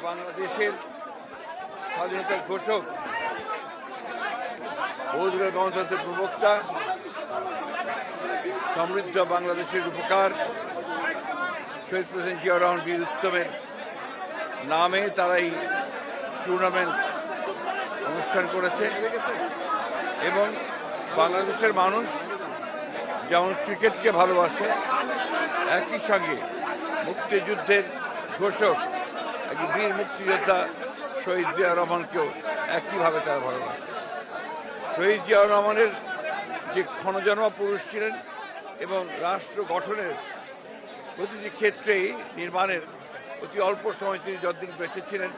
বাংলাদেশের স্বাধীনতার ঘোষক, বহুদূরের গণতন্ত্রের প্রবক্তা, সমৃদ্ধ বাংলাদেশের উপকার শহীদ প্রেসিডেন্ট জিয়াউর রহমান বীর উত্তমের নামে তারা এই টুর্নামেন্ট অনুষ্ঠান করেছে। এবং বাংলাদেশের মানুষ যেমন ক্রিকেটকে ভালোবাসে, একই সঙ্গে মুক্তিযুদ্ধের ঘোষক এক বীর মুক্তিযোদ্ধা শহীদ জিয়াউর রহমানকেও একইভাবে তারা ভালোবাসে। শহীদ জিয়াউর রহমানের যে ক্ষণজন্মা পুরুষ ছিলেন এবং রাষ্ট্র গঠনের প্রতিটি ক্ষেত্রেই নির্মাণের অতি অল্প সময় তিনি যতদিন বেঁচে ছিলেন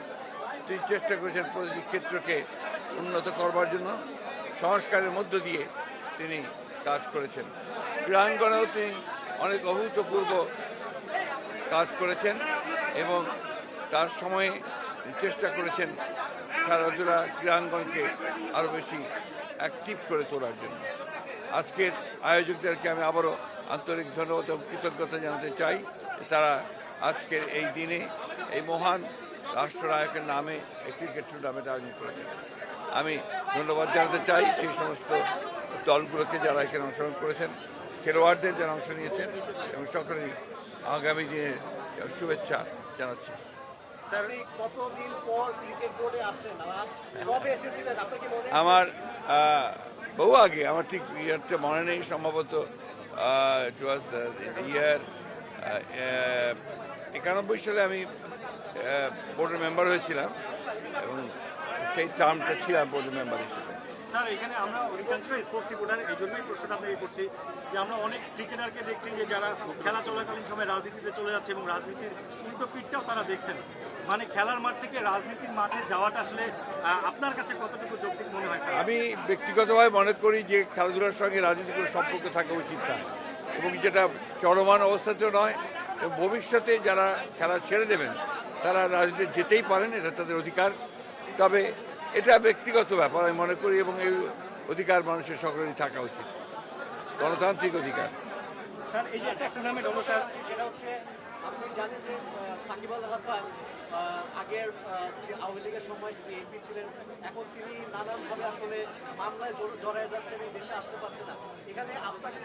তিনি চেষ্টা করেছেন প্রতিটি ক্ষেত্রকে উন্নত করবার জন্য। সংস্কারের মধ্য দিয়ে তিনি কাজ করেছেন। ক্রীড়াঙ্গনেও তিনি অনেক অভূতপূর্ব কাজ করেছেন এবং তার সময়ে তিনি চেষ্টা করেছেন খেলাধুলা ক্রীড়াঙ্গনকে আরও বেশি অ্যাক্টিভ করে তোলার জন্য। আজকের আয়োজকদেরকে আমি আবারও আন্তরিক ধন্যবাদ এবং কৃতজ্ঞতা জানাতে চাই। তারা আজকের এই দিনে এই মহান রাষ্ট্রনায়কের নামে এই ক্রিকেট টুর্নামেন্ট আয়োজন করেছেন। আমি ধন্যবাদ জানাতে চাই সেই সমস্ত দলগুলোকে যারা এখানে অংশগ্রহণ করেছেন, খেলোয়াড়দের যারা অংশ নিয়েছেন এবং সকলেরই আগামী দিনের শুভেচ্ছা জানাচ্ছি। আমার বহু আগে, আমার ঠিক ইয়ারটা মনে নেই, সম্ভবত ইট ওয়াজ ইয়ার 91 সালে আমি বোর্ডের মেম্বার হয়েছিলাম এবং সেই টার্মটা ছিলাম বোর্ডের মেম্বার হিসেবে। স্যার, এখানে আমরা অধিকাংশ স্পোর্টস রিপোর্টার এই জন্যই প্রশ্নটা আপনাকে করছি যে আমরা অনেক ক্রিকেটারকে দেখছি যে যারা খেলা চলাকালীন সময় রাজনীতিতে চলে যাচ্ছে এবং রাজনীতির উল্টো পিঠটাও তারা দেখছেন। মানে খেলার মাঠ থেকে রাজনীতির মাঠে যাওয়াটা আসলে আপনার কাছে কতটুকু যৌক্তিক মনে হয়? আমি ব্যক্তিগতভাবে মনে করি যে খেলাধুলার সঙ্গে রাজনীতির কোনো সম্পর্ক থাকা উচিত না, এবং যেটা চলমান অবস্থাতেও নয়। এবং ভবিষ্যতে যারা খেলা ছেড়ে দেবেন তারা রাজনীতি যেতেই পারেন, এটা তাদের অধিকার। তবে এটা ব্যক্তিগত ব্যাপার আমি মনে করি, এবং এই অধিকার মানুষের সকলেরই থাকা উচিত, গণতান্ত্রিক অধিকার। স্যার, এই যে একটা টুর্নামেন্ট হলো স্যার, সেটা হচ্ছে আপনি জানেন যে সাকিব আল হাসান আগের যে আওয়ামী লীগের সময় তিনি এমপি ছিলেন, এখন তিনি নানানভাবে আসলে মামলায় জড়ায় যাচ্ছেন এবং দেশে আসতে পারছে না। এখানে আপনাকে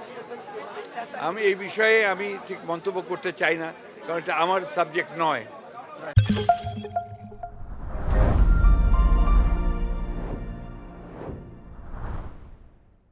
আমি এই বিষয়ে আমি ঠিক মন্তব্য করতে চাই না, কারণ এটা আমার সাবজেক্ট নয়।